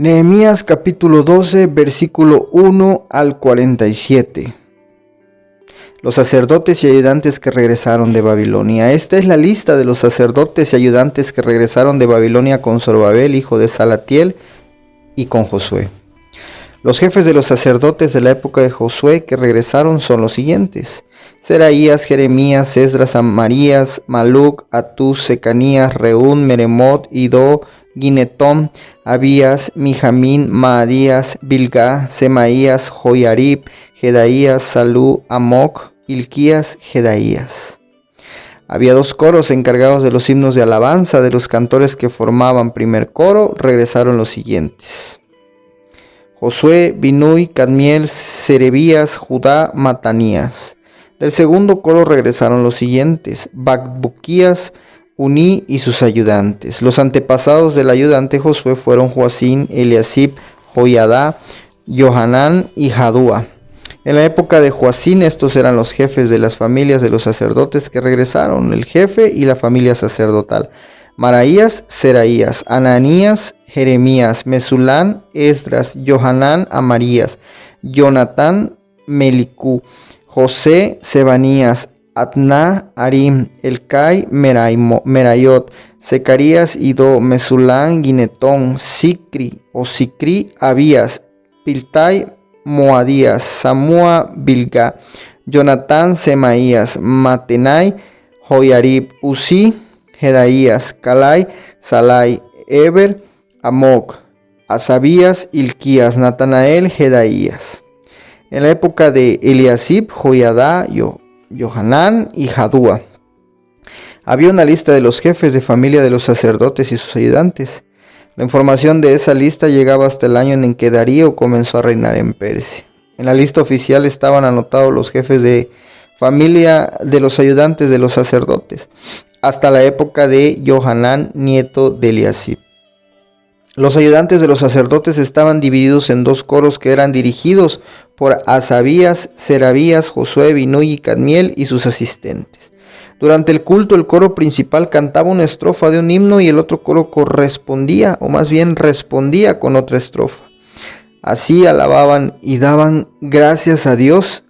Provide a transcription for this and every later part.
Nehemías capítulo 12, versículo 1 al 47. Los sacerdotes y ayudantes que regresaron de Babilonia. Esta es la lista de los sacerdotes y ayudantes que regresaron de Babilonia con Zorobabel, hijo de Salatiel, y con Josué. Los jefes de los sacerdotes de la época de Josué que regresaron son los siguientes: Seraías, Jeremías, Esdras, Amarías, Maluc, Atús, Secanías, Reún, Meremot, Idó, Ginetón, Abías, Mijamín, Maadías, Bilgá, Semaías, Joiarib, Jedaías, Salú, Amoc, Hilquías, Jedaías. Había dos coros encargados de los himnos de alabanza. De los cantores que formaban primer coro regresaron los siguientes: Josué, Binui, Cadmiel, Serebías, Judá, Matanías. Del segundo coro regresaron los siguientes: Bacbuquías, Uní y sus ayudantes. Los antepasados del ayudante Josué fueron Joacín, Eliasib, Joiadá, Johanán y Jadúa. En la época de Joacín, estos eran los jefes de las familias de los sacerdotes que regresaron, el jefe y la familia sacerdotal: Maraías, Seraías, Ananías, Jeremías, Mesulán, Esdras, Johanán, Amarías, Jonatán, Melicú, José, Sebanías, Adná, Arim, Elcai, Merayot, Secarías, Idó, Mesulán, Ginetón, Sicri, Abías, Piltai, Moadías, Samúa, Bilgá, Jonatán, Semaías, Matenai, Joiarib, Usí, Jedaías, Calai, Salai, Eber, Amoc, Asabías, Hilquías, Natanael, Jedaías. En la época de Eliasib, Joiadá, Johanán y Jadúa. Había una lista de los jefes de familia de los sacerdotes y sus ayudantes. La información de esa lista llegaba hasta el año en que Darío comenzó a reinar en Persia. En la lista oficial estaban anotados los jefes de familia de los ayudantes de los sacerdotes, hasta la época de Johanán, nieto de Eliasib. Los ayudantes de los sacerdotes estaban divididos en dos coros que eran dirigidos por Asabías, Serabías, Josué, Binui y Cadmiel y sus asistentes. Durante el culto, el coro principal cantaba una estrofa de un himno y el otro coro correspondía, o más bien respondía con otra estrofa. Así alababan y daban gracias a Dios,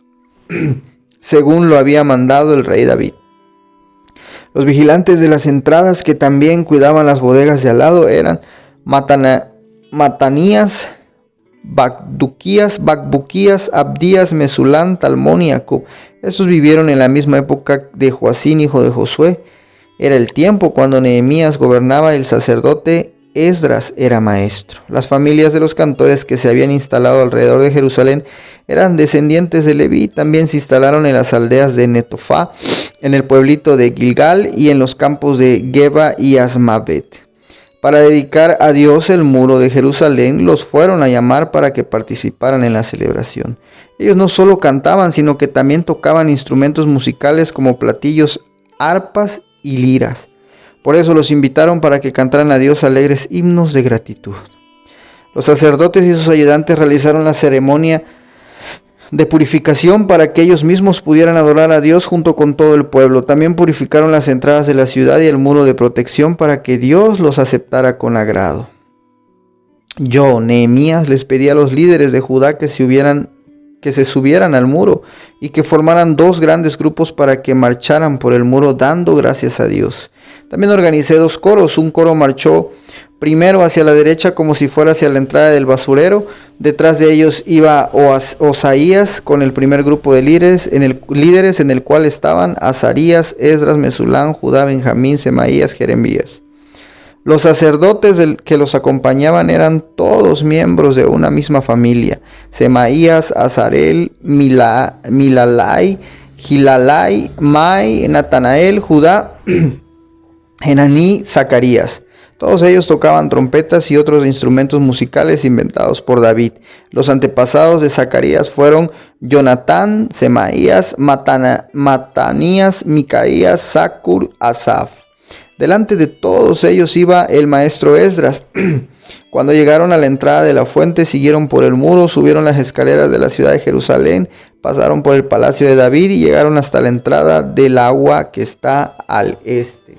según lo había mandado el rey David. Los vigilantes de las entradas, que también cuidaban las bodegas de al lado, eran Matanías, Bacbuquías, Abdías, Mesulán, Talmón y Acub. Estos vivieron en la misma época de Joacín, hijo de Josué. Era el tiempo cuando Nehemías gobernaba y el sacerdote Esdras era maestro. Las familias de los cantores que se habían instalado alrededor de Jerusalén eran descendientes de Leví. También se instalaron en las aldeas de Netofá, en el pueblito de Gilgal y en los campos de Geba y Asmavet. Para dedicar a Dios el muro de Jerusalén, los fueron a llamar para que participaran en la celebración. Ellos no solo cantaban, sino que también tocaban instrumentos musicales como platillos, arpas y liras. Por eso los invitaron para que cantaran a Dios alegres himnos de gratitud. Los sacerdotes y sus ayudantes realizaron la ceremonia de purificación para que ellos mismos pudieran adorar a Dios junto con todo el pueblo. También purificaron las entradas de la ciudad y el muro de protección para que Dios los aceptara con agrado. Yo, Nehemías, les pedí a los líderes de Judá que se subieran al muro y que formaran dos grandes grupos para que marcharan por el muro dando gracias a Dios. También organicé dos coros. Un coro marchó primero hacia la derecha como si fuera hacia la entrada del basurero. Detrás de ellos iba Osaías con el primer grupo de líderes en el cual estaban Azarías, Esdras, Mesulán, Judá, Benjamín, Semaías, Jeremías. Los sacerdotes que los acompañaban eran todos miembros de una misma familia: Semaías, Azarel, Milalai, Gilalai, Mai, Natanael, Judá, Enaní, Zacarías. Todos ellos tocaban trompetas y otros instrumentos musicales inventados por David. Los antepasados de Zacarías fueron Jonatán, Semaías, Matanías, Micaías, Zacur, Asaf. Delante de todos ellos iba el maestro Esdras. Cuando llegaron a la entrada de la fuente, siguieron por el muro, subieron las escaleras de la ciudad de Jerusalén, pasaron por el palacio de David y llegaron hasta la entrada del agua que está al este.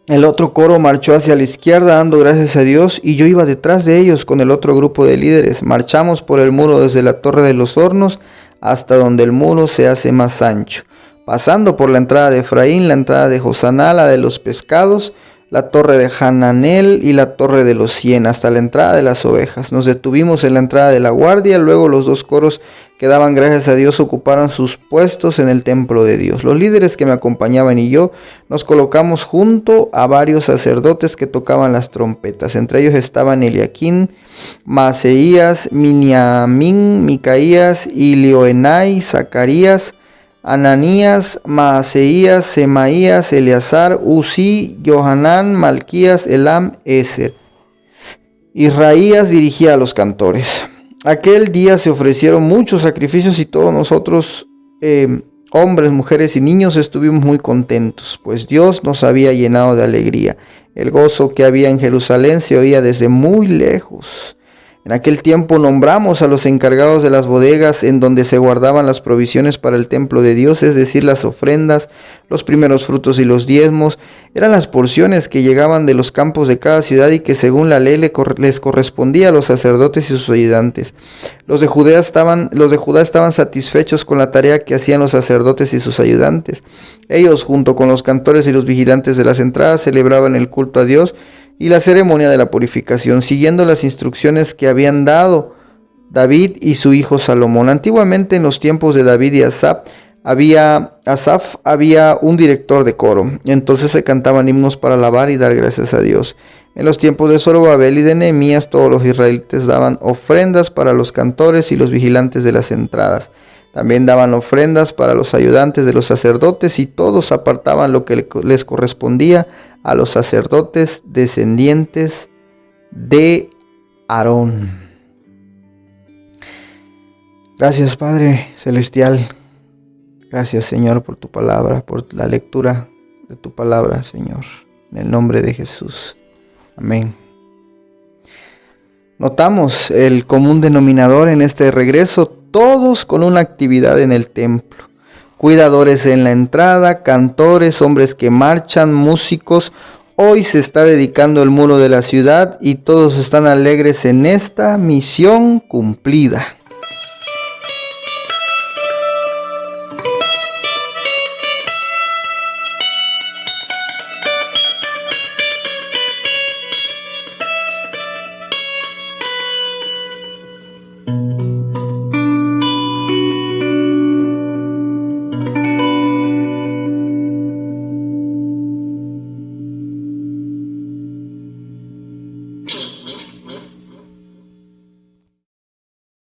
El otro coro marchó hacia la izquierda dando gracias a Dios y yo iba detrás de ellos con el otro grupo de líderes. Marchamos por el muro desde la Torre de los Hornos hasta donde el muro se hace más ancho, pasando por la entrada de Efraín, la entrada de Josaná, la de los pescados, la torre de Hananel y la torre de los 100, hasta la entrada de las ovejas. Nos detuvimos en la entrada de la guardia, luego los dos coros que daban gracias a Dios ocuparon sus puestos en el templo de Dios. Los líderes que me acompañaban y yo nos colocamos junto a varios sacerdotes que tocaban las trompetas. Entre ellos estaban Eliaquín, Maaseías, Miniamín, Micaías, Ilioenai, Zacarías, Ananías, Maaseías, Semaías, Eleazar, Uzí, Johanán, Malquías, Elam, Eser. Israías dirigía a los cantores. Aquel día se ofrecieron muchos sacrificios y todos nosotros, hombres, mujeres y niños, estuvimos muy contentos, pues Dios nos había llenado de alegría. El gozo que había en Jerusalén se oía desde muy lejos. En aquel tiempo nombramos a los encargados de las bodegas en donde se guardaban las provisiones para el templo de Dios, es decir, las ofrendas, los primeros frutos y los diezmos. Eran las porciones que llegaban de los campos de cada ciudad y que según la ley les correspondía a los sacerdotes y sus ayudantes. Los de Judá estaban satisfechos con la tarea que hacían los sacerdotes y sus ayudantes. Ellos, junto con los cantores y los vigilantes de las entradas, celebraban el culto a Dios y la ceremonia de la purificación, siguiendo las instrucciones que habían dado David y su hijo Salomón. Antiguamente, en los tiempos de David y Asaf, había un director de coro. Entonces se cantaban himnos para alabar y dar gracias a Dios. En los tiempos de Zorobabel y de Nehemías, todos los israelitas daban ofrendas para los cantores y los vigilantes de las entradas. También daban ofrendas para los ayudantes de los sacerdotes y todos apartaban lo que les correspondía a los sacerdotes descendientes de Aarón. Gracias, Padre Celestial. Gracias, Señor, por tu palabra, por la lectura de tu palabra, Señor. En el nombre de Jesús. Amén. Notamos el común denominador en este regreso, todos con una actividad en el templo. Cuidadores en la entrada, cantores, hombres que marchan, músicos. Hoy se está dedicando el muro de la ciudad y todos están alegres en esta misión cumplida.